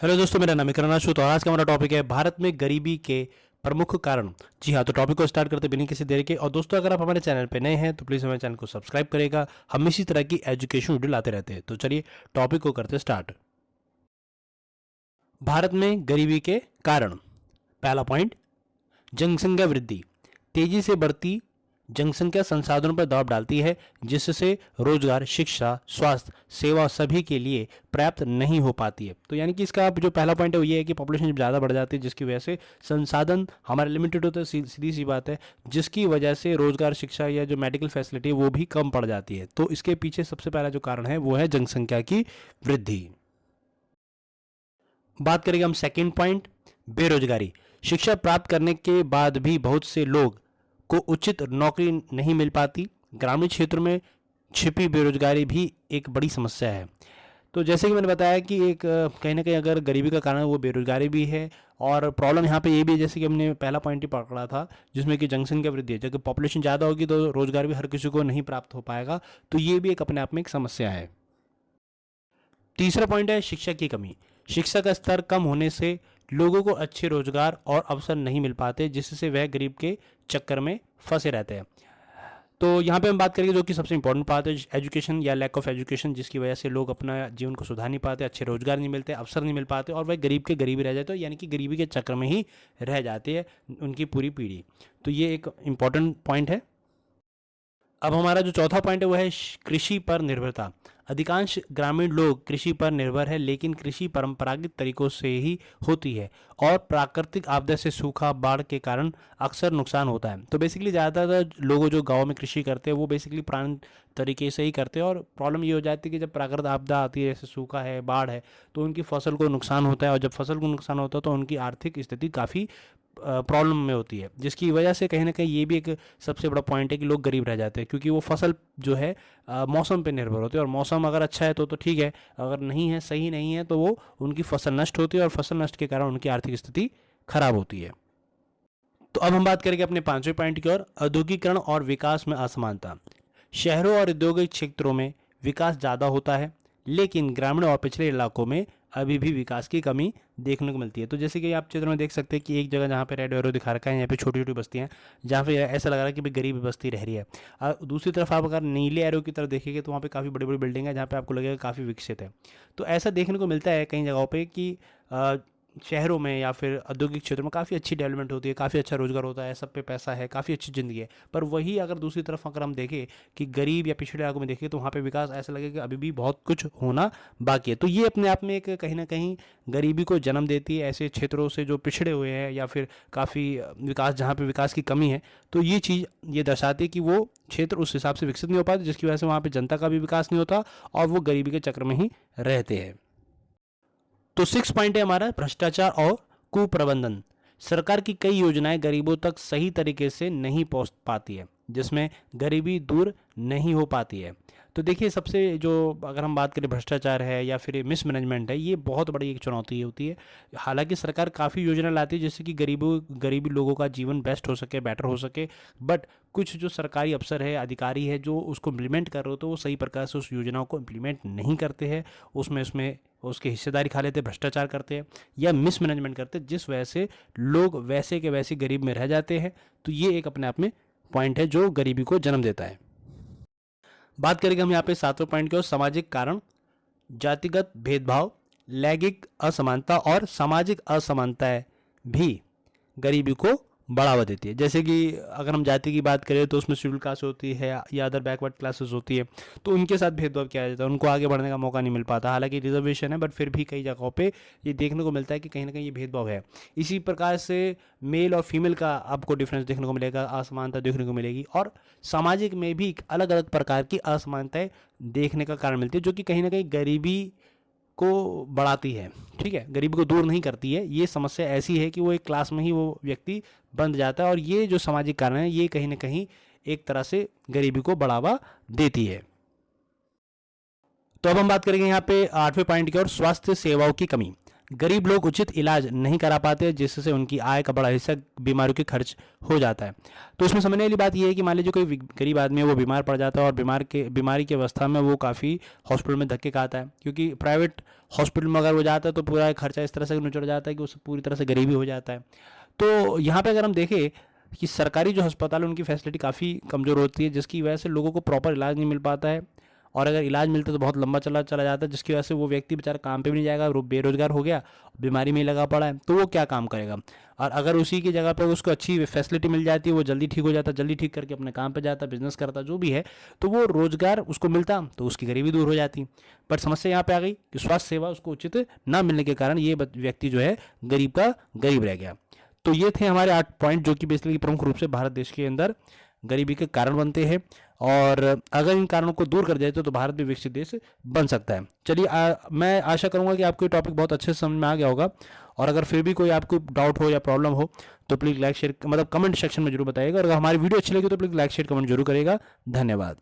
Hello दोस्तों, मेरा नाम है किरण अशोक और आज का हमारा टॉपिक है भारत में गरीबी के प्रमुख कारण। जी हाँ, तो टॉपिक को स्टार्ट करते बिना किसी देरी के। और दोस्तों, अगर आप हमारे चैनल पे नए हैं तो प्लीज़ हमारे चैनल को सब्सक्राइब करेगा। हम इसी तरह की एजुकेशन वीडियो लाते रहते हैं। तो चलिए टॉपिक को करते स्टार्ट। भारत में गरीबी के कारण। पहला पॉइंट, जनसंख्या वृद्धि। तेजी से बढ़ती जनसंख्या संसाधनों पर दबाव डालती है, जिससे रोजगार, शिक्षा, स्वास्थ्य सेवा सभी के लिए पर्याप्त नहीं हो पाती है। तो यानी कि इसका जो पहला पॉइंट है वो ये है कि पॉपुलेशन जब ज़्यादा बढ़ जाती है, जिसकी वजह से संसाधन हमारे लिमिटेड होते हैं। सीधी सी बात है, जिसकी वजह से रोजगार, शिक्षा या जो मेडिकल फैसिलिटी है वो भी कम पड़ जाती है। तो इसके पीछे सबसे पहला जो कारण है वो है जनसंख्या की वृद्धि। बात करेंगे हम सेकेंड पॉइंट, बेरोजगारी। शिक्षा प्राप्त करने के बाद भी बहुत से लोग को उचित नौकरी नहीं मिल पाती। ग्रामीण क्षेत्रों में छिपी बेरोजगारी भी एक बड़ी समस्या है। तो जैसे कि मैंने बताया कि एक कहीं ना कहीं अगर गरीबी का कारण वो बेरोजगारी भी है, और प्रॉब्लम यहाँ पे ये भी है, जैसे कि हमने पहला पॉइंट ही पकड़ा था जिसमें कि जनसंख्या वृद्धि है। जबकि पॉपुलेशन ज़्यादा होगी तो रोजगार भी हर किसी को नहीं प्राप्त हो पाएगा। तो ये भी एक अपने आप में एक समस्या है। तीसरा पॉइंट है शिक्षा की कमी। शिक्षा का स्तर कम होने से लोगों को अच्छे रोजगार और अवसर नहीं मिल पाते, जिससे वह गरीब के चक्कर में फंसे रहते हैं। तो यहाँ पे हम बात करेंगे जो कि सबसे इंपॉर्टेंट बात है, एजुकेशन या लैक ऑफ एजुकेशन, जिसकी वजह से लोग अपना जीवन को सुधार नहीं पाते, अच्छे रोजगार नहीं मिलते, अवसर नहीं मिल पाते, और वह गरीब के गरीब ही रह जाते हैं। यानी कि गरीबी के चक्कर में ही रह जाती है उनकी पूरी पीढ़ी। तो ये एक इंपॉर्टेंट पॉइंट है। अब हमारा जो चौथा पॉइंट है वो है कृषि पर निर्भरता। अधिकांश ग्रामीण लोग कृषि पर निर्भर है, लेकिन कृषि परंपरागत तरीकों से ही होती है और प्राकृतिक आपदा से सूखा, बाढ़ के कारण अक्सर नुकसान होता है। तो बेसिकली ज़्यादातर लोग जो गांव में कृषि करते हैं वो बेसिकली पुराने तरीके से ही करते हैं, और प्रॉब्लम ये हो जाती है कि जब प्राकृतिक आपदा आती है, जैसे सूखा है, बाढ़ है, तो उनकी फसल को नुकसान होता है, और जब फसल को नुकसान होता है तो उनकी आर्थिक स्थिति काफ़ी प्रॉब्लम में होती है, जिसकी वजह से कहीं ना कहीं ये भी एक सबसे बड़ा पॉइंट है कि लोग गरीब रह जाते हैं, क्योंकि वो फसल जो है मौसम पे निर्भर होती है, और मौसम अगर अच्छा है तो ठीक है, अगर नहीं है, सही नहीं है, तो वो उनकी फसल नष्ट होती है, और फसल नष्ट के कारण उनकी आर्थिक स्थिति खराब होती है। तो अब हम बात करेंगे अपने पांचवें पॉइंट की ओर, औद्योगिकरण और विकास में असमानता। शहरों और औद्योगिक क्षेत्रों में विकास ज़्यादा होता है, लेकिन ग्रामीण और पिछड़े इलाकों में अभी भी विकास की कमी देखने को मिलती है। तो जैसे कि आप चित्र में देख सकते हैं कि एक जगह जहाँ पे रेड एरो दिखा रखा है, यहाँ पे छोटी छोटी बस्तियाँ हैं, जहाँ पे ऐसा लग रहा है कि भाई गरीब बस्ती रह रही है। दूसरी तरफ आप अगर नीले एरो की तरफ देखेंगे तो वहाँ पे काफ़ी बड़ी बड़ी बिल्डिंग है, जहाँ पे आपको लगेगा काफ़ी विकसित है। तो ऐसा देखने को मिलता है कई जगहों पे कि शहरों में या फिर औद्योगिक क्षेत्रों में काफ़ी अच्छी डेवलपमेंट होती है, काफ़ी अच्छा रोजगार होता है, सब पे पैसा है, काफ़ी अच्छी ज़िंदगी है। पर वही अगर दूसरी तरफ अगर हम देखें कि गरीब या पिछड़े इलाकों में देखें, तो वहाँ पे विकास ऐसा लगेगा कि अभी भी बहुत कुछ होना बाकी है। तो ये अपने आप में एक कहीं ना कहीं गरीबी को जन्म देती है, ऐसे क्षेत्रों से जो पिछड़े हुए हैं या फिर काफ़ी विकास, जहाँ पे विकास की कमी है। तो ये चीज़ ये दर्शाती है कि वो क्षेत्र उस हिसाब से विकसित नहीं हो पाते, जिसकी वजह से वहाँ पे जनता का भी विकास नहीं होता, और वो गरीबी के चक्र में ही रहते हैं। तो सिक्स पॉइंट है हमारा भ्रष्टाचार और कुप्रबंधन। सरकार की कई योजनाएं गरीबों तक सही तरीके से नहीं पहुंच पाती है, जिसमें गरीबी दूर नहीं हो पाती है। तो देखिए, सबसे जो अगर हम बात करें भ्रष्टाचार है या फिर मिसमैनेजमेंट है, ये बहुत बड़ी एक चुनौती होती है। हालांकि सरकार काफ़ी योजना लाती है जिससे कि गरीबी लोगों का जीवन बेस्ट हो सके, बेटर हो सके, बट कुछ जो सरकारी अफसर है, अधिकारी है, जो उसको इम्प्लीमेंट कर रहे हो तो वो सही प्रकार से उस योजनाओं को इम्प्लीमेंट नहीं करते हैं। उसमें उसमें उसकी हिस्सेदारी खा लेते हैं, भ्रष्टाचार करते हैं या मिसमैनेजमेंट करते हैं, जिस वजह से लोग वैसे के वैसे गरीब में रह जाते हैं। तो ये एक अपने आप में पॉइंट है जो गरीबी को जन्म देता है। बात करेंगे हम यहाँ पे सातवें पॉइंट की ओर, सामाजिक कारण। जातिगत भेदभाव, लैंगिक असमानता और सामाजिक असमानताएं भी गरीबी को बढ़ावा देती है। जैसे कि अगर हम जाति की बात करें तो उसमें शेड्यूल कास्ट होती है या अदर बैकवर्ड क्लासेस होती है, तो उनके साथ भेदभाव किया जाता है, उनको आगे बढ़ने का मौका नहीं मिल पाता। हालांकि रिजर्वेशन है, बट फिर भी कई जगहों पे ये देखने को मिलता है कि कहीं ना कहीं ये भेदभाव है। इसी प्रकार से मेल और फीमेल का आपको डिफरेंस देखने को मिलेगा, असमानता देखने को मिलेगी, और सामाजिक में भी अलग अलग प्रकार की असमानताएं देखने का कारण मिलती है, जो कि कहीं ना कहीं गरीबी को बढ़ाती है। ठीक है, गरीबी को दूर नहीं करती है। ये समस्या ऐसी है कि वो एक क्लास में ही वो व्यक्ति बंध जाता है, और ये जो सामाजिक कारण है ये कहीं ना कहीं एक तरह से गरीबी को बढ़ावा देती है। तो अब हम बात करेंगे यहाँ पे आठवें पॉइंट की ओर, स्वास्थ्य सेवाओं की कमी। गरीब लोग उचित इलाज नहीं करा पाते, जिससे उनकी आय का बड़ा हिस्सा बीमारियों के खर्च हो जाता है। तो इसमें समझने वाली बात यह है कि मान लीजिए कोई गरीब आदमी है, वो बीमार पड़ जाता है और बीमारी की अवस्था में वो काफ़ी हॉस्पिटल में धक्के खाता है, क्योंकि प्राइवेट हॉस्पिटल में अगर वो जाता है तो पूरा खर्चा इस तरह से निचड़ जाता है कि उससे पूरी तरह से गरीबी हो जाता है। तो यहाँ पे अगर हम देखें कि सरकारी जो अस्पताल है उनकी फैसिलिटी काफ़ी कमज़ोर होती है, जिसकी वजह से लोगों को प्रॉपर इलाज नहीं मिल पाता है, और अगर इलाज मिलता है तो बहुत लंबा चला जाता है, जिसकी वजह से वो व्यक्ति बेचारा काम पे भी नहीं जाएगा, वो बेरोजगार हो गया, बीमारी में ही लगा पड़ा है, तो वो क्या काम करेगा। और अगर उसी की जगह पर उसको अच्छी फैसिलिटी मिल जाती है, वो जल्दी ठीक हो जाता, जल्दी ठीक करके अपने काम पे जाता, बिजनेस करता, जो भी है, तो वो रोजगार उसको मिलता, तो उसकी गरीबी दूर हो जाती। बट समस्या यहाँ पे आ गई कि स्वास्थ्य सेवा उसको उचित ना मिलने के कारण ये व्यक्ति जो है गरीब का गरीब रह गया। तो ये थे हमारे 8 पॉइंट जो कि बेसिकली प्रमुख रूप से भारत देश के अंदर गरीबी के कारण बनते हैं, और अगर इन कारणों को दूर कर जाए तो भारत भी विकसित देश बन सकता है। चलिए, मैं आशा करूंगा कि आपको ये टॉपिक बहुत अच्छे से समझ में आ गया होगा, और अगर फिर भी कोई आपको डाउट हो या प्रॉब्लम हो तो प्लीज़ लाइक शेयर, मतलब कमेंट सेक्शन में जरूर बताइएगा, और अगर हमारी वीडियो अच्छी लगी तो प्लीज़ लाइक शेयर कमेंट जरूर करेगा। धन्यवाद।